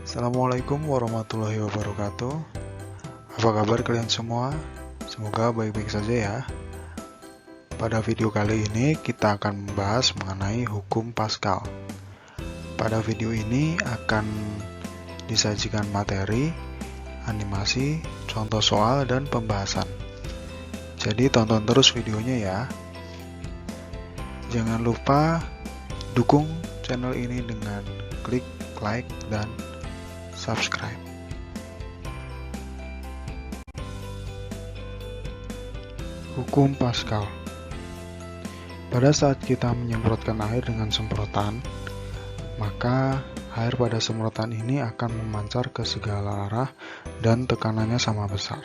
Assalamualaikum warahmatullahi wabarakatuh. Apa kabar kalian semua? Semoga baik-baik saja ya. Pada video kali ini kita akan membahas mengenai hukum Pascal. Pada video ini akan disajikan materi, animasi, contoh soal, dan pembahasan. Jadi tonton terus videonya ya. Jangan lupa dukung channel ini dengan klik like dan subscribe. Hukum Pascal. Pada saat kita menyemprotkan air dengan semprotan, maka air pada semprotan ini akan memancar ke segala arah dan tekanannya sama besar.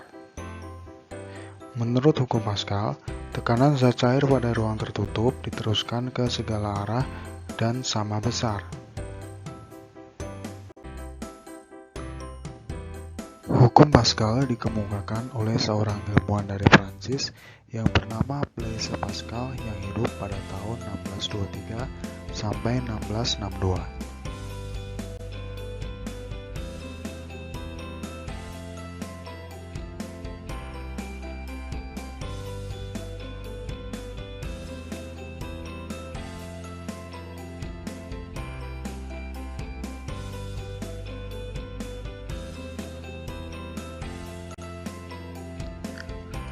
Menurut hukum Pascal, tekanan zat cair pada ruang tertutup diteruskan ke segala arah dan sama besar. Hukum Pascal dikemukakan oleh seorang ilmuwan dari Prancis yang bernama Blaise Pascal yang hidup pada tahun 1623 sampai 1662.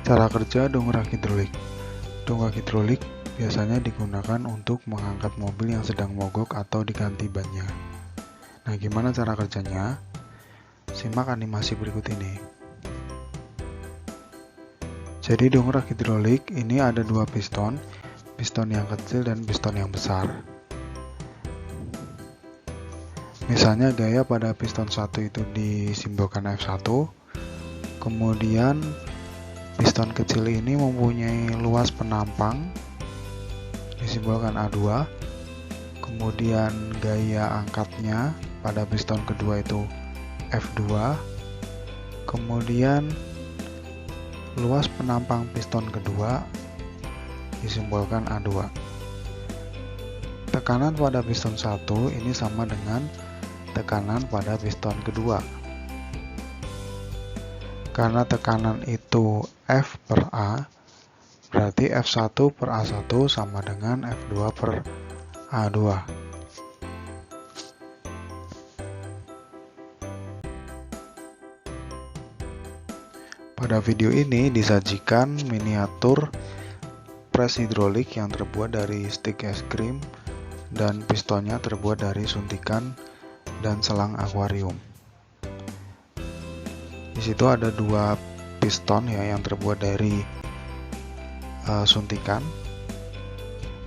Cara kerja dongkrak hidrolik. Dongkrak hidrolik biasanya digunakan untuk mengangkat mobil yang sedang mogok atau diganti bannya. Nah, gimana cara kerjanya? Simak animasi berikut ini. Jadi dongkrak hidrolik ini ada dua piston yang kecil dan piston yang besar. Misalnya gaya pada piston 1 itu disimbolkan F1, kemudian piston kecil ini mempunyai luas penampang, disimbolkan A2. Kemudian gaya angkatnya pada piston kedua itu F2. Kemudian luas penampang piston kedua disimbolkan A2. Tekanan pada piston 1 ini sama dengan tekanan pada piston kedua. Karena tekanan itu F per A, berarti F1 per A1 sama dengan F2 per A2. Pada video ini disajikan miniatur pres hidrolik yang terbuat dari stik es krim dan pistonnya terbuat dari suntikan dan selang akuarium. Di situ ada dua piston ya yang terbuat dari suntikan.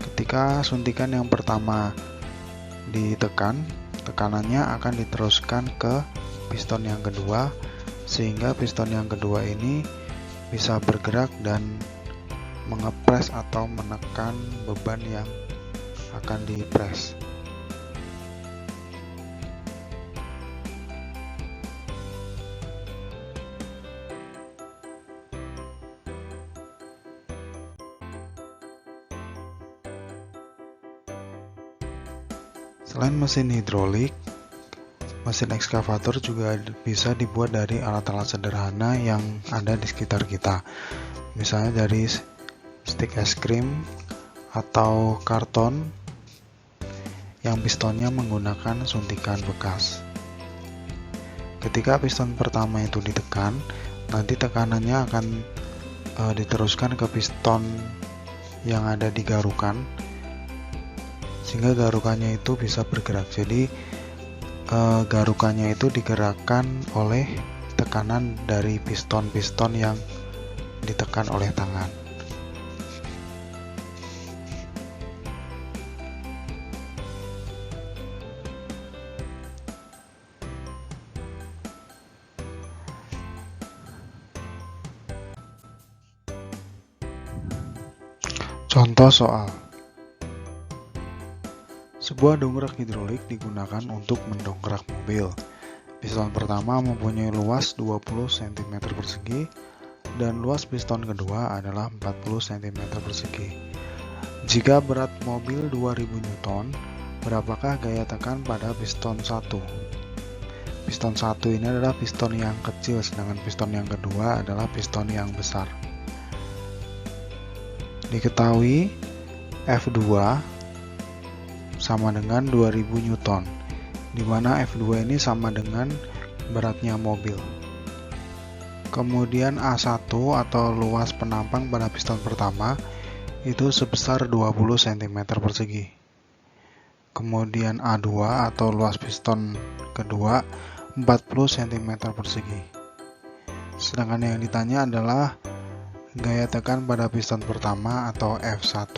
Ketika suntikan yang pertama ditekan, tekanannya akan diteruskan ke piston yang kedua sehingga piston yang kedua ini bisa bergerak dan mengepres atau menekan beban yang akan dipres. Selain mesin hidrolik, mesin ekskavator juga bisa dibuat dari alat-alat sederhana yang ada di sekitar kita. Misalnya dari stik es krim atau karton yang pistonnya menggunakan suntikan bekas. Ketika piston pertama itu ditekan, nanti tekanannya akan diteruskan ke piston yang ada di garukan, sehingga garukannya itu bisa bergerak. Jadi garukannya itu digerakkan oleh tekanan dari piston-piston yang ditekan oleh tangan. Contoh soal. Sebuah dongkrak hidrolik digunakan untuk mendongkrak mobil. Piston pertama mempunyai luas 20 cm persegi dan luas piston kedua adalah 40 cm persegi. Jika berat mobil 2000 Newton, berapakah gaya tekan pada piston 1? piston 1 ini adalah piston yang kecil, sedangkan piston yang kedua adalah piston yang besar. Diketahui F2 sama dengan 2000 Newton, di mana F2 ini sama dengan beratnya mobil. Kemudian A1 atau luas penampang pada piston pertama itu sebesar 20 cm persegi. Kemudian A2 atau luas piston kedua 40 cm persegi. Sedangkan yang ditanya adalah gaya tekan pada piston pertama atau F1.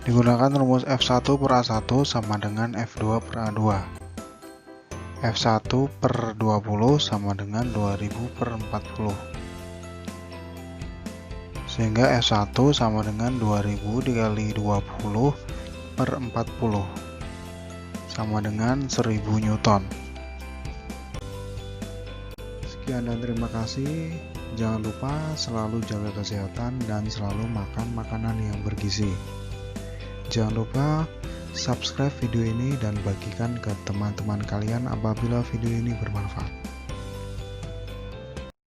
Digunakan rumus F1 per A1 sama dengan F2 per A2. F1 per 20 sama dengan 2000 per 40. Sehingga F1 sama dengan 2000 dikali 20 per 40 sama dengan 1000 Newton. Sekian dan terima kasih. Jangan lupa selalu jaga kesehatan dan selalu makan makanan yang bergizi. Jangan lupa subscribe video ini dan bagikan ke teman-teman kalian apabila video ini bermanfaat.